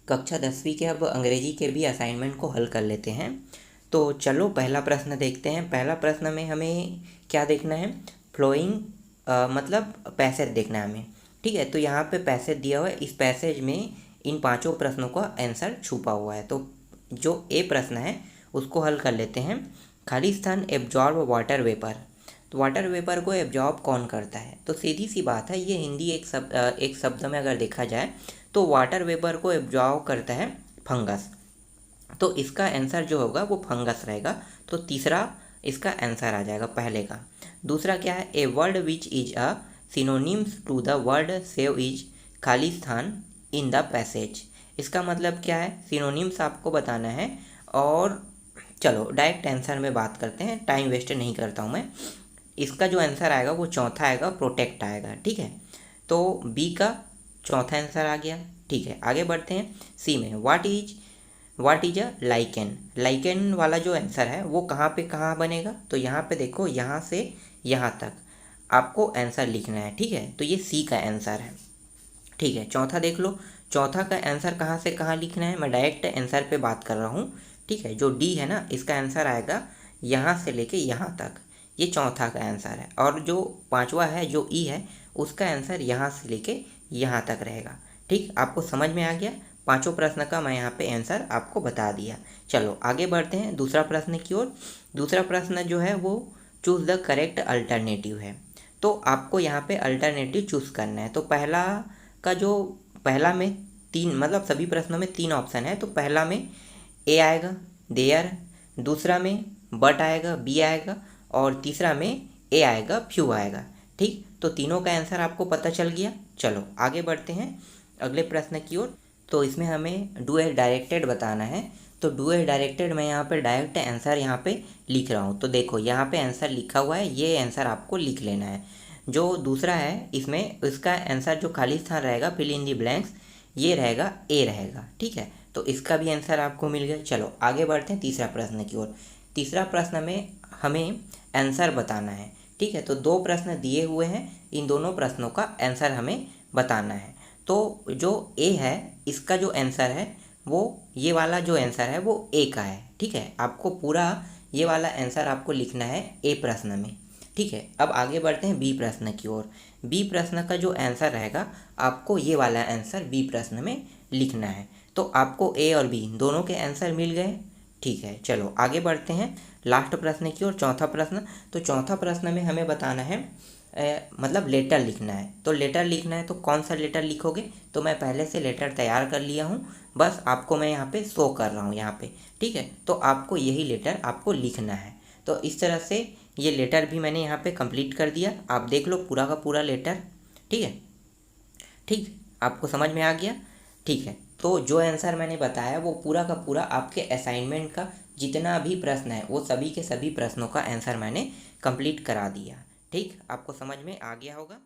कक्षा 10वीं के अब अंग्रेजी के भी असाइनमेंट को हल कर लेते हैं। तो चलो पहला प्रश्न देखते हैं। पहला प्रश्न में हमें क्या देखना है, फ्लोइंग मतलब पैसेज देखना है हमें। ठीक है, तो यहाँ पे पैसेज दिया हुआ है, इस पैसेज में इन पांचों प्रश्नों का आंसर छुपा हुआ है। तो जो ए प्रश्न है उसको हल कर लेते हैं। खाली स्थान एब्जॉर्ब वाटर वेपर। तो वाटर वेपर को एब्जॉर्ब कौन करता है? तो सीधी सी बात है, ये हिंदी एक शब्द में अगर देखा जाए तो वाटर वेपर को एब्जॉर्ब करता है फंगस। तो इसका आंसर जो होगा वो फंगस रहेगा। तो तीसरा इसका आंसर आ जाएगा पहले का। दूसरा क्या है, a word which is a synonyms to the word save is खाली स्थान इन द पैसेज। इसका मतलब क्या है, सिनोनिम्स आपको बताना है। और चलो डायरेक्ट आंसर में बात करते हैं, टाइम वेस्ट नहीं करता हूँ मैं। इसका जो आंसर आएगा वो चौथा आएगा, प्रोटेक्ट आएगा। ठीक है, तो बी का चौथा आंसर आ गया। ठीक है, आगे बढ़ते हैं। सी में what is a lichen. Lichen वाला जो आंसर है वो कहाँ पे कहाँ बनेगा? तो यहाँ पे देखो, यहाँ से यहाँ तक आपको आंसर लिखना है। ठीक है, तो ये सी का आंसर है। ठीक है, चौथा देख लो, चौथा का आंसर कहाँ से कहाँ लिखना है, मैं डायरेक्ट आंसर पे बात कर रहा हूँ। ठीक है, जो डी है ना, इसका आंसर आएगा यहाँ से लेके यहाँ तक, ये चौथा का आंसर है। और जो पांचवा है, जो ई है, उसका आंसर यहाँ से लेके यहाँ तक रहेगा। ठीक, आपको समझ में आ गया? पांचों प्रश्न का मैं यहाँ पे आंसर आपको बता दिया। चलो आगे बढ़ते हैं दूसरा प्रश्न की ओर। दूसरा प्रश्न जो है वो चूज़ द करेक्ट अल्टरनेटिव है। तो आपको यहाँ पे अल्टरनेटिव चूज़ करना है। तो पहला में तीन, मतलब सभी प्रश्नों में तीन ऑप्शन है। तो पहला में ए आएगा, देयर, दूसरा में बट आएगा, बी आएगा, और तीसरा में ए आएगा, फ्यू आएगा। ठीक, तो तीनों का आंसर आपको पता चल गया। चलो आगे बढ़ते हैं अगले प्रश्न की ओर। तो इसमें हमें डू एज डायरेक्टेड बताना है। तो डू एज डायरेक्टेड मैं यहाँ पे डायरेक्ट आंसर यहाँ पे लिख रहा हूँ। तो देखो यहाँ पे आंसर लिखा हुआ है, ये आंसर आपको लिख लेना है। जो दूसरा है इसमें, इसका आंसर जो खाली स्थान रहेगा, फिल इन दी ब्लैंक्स, ये रहेगा ए रहेगा। ठीक है, तो इसका भी आंसर आपको मिल गया। चलो आगे बढ़ते हैं तीसरा प्रश्न की ओर। तीसरा प्रश्न में हमें आंसर बताना है। ठीक है, तो दो प्रश्न दिए हुए हैं, इन दोनों प्रश्नों का आंसर हमें बताना है। तो जो ए है, इसका जो आंसर है वो, ये वाला जो आंसर है वो ए का है। ठीक है, आपको पूरा ये वाला आंसर आपको लिखना है ए प्रश्न में। ठीक है, अब आगे बढ़ते हैं बी प्रश्न की ओर। बी प्रश्न का जो आंसर रहेगा, आपको ये वाला आंसर बी प्रश्न में लिखना है। तो आपको ए और बी दोनों के आंसर मिल गए। ठीक है, चलो आगे बढ़ते हैं लास्ट प्रश्न की ओर, चौथा प्रश्न। तो चौथा प्रश्न में हमें बताना है मतलब लेटर लिखना है। तो लेटर लिखना है, तो कौन सा लेटर लिखोगे? तो मैं पहले से लेटर तैयार कर लिया हूँ, बस आपको मैं यहाँ पे शो कर रहा हूँ यहाँ पे। ठीक है, तो आपको यही लेटर आपको लिखना है। तो इस तरह से ये लेटर भी मैंने यहाँ पे कंप्लीट कर दिया। आप देख लो पूरा का पूरा लेटर। ठीक है, ठीक, आपको समझ में आ गया? ठीक है, तो जो आंसर मैंने बताया वो पूरा का पूरा आपके असाइनमेंट का जितना भी प्रश्न है, वो सभी के सभी प्रश्नों का आंसर मैंने कंप्लीट करा दिया। ठीक, आपको समझ में आ गया होगा।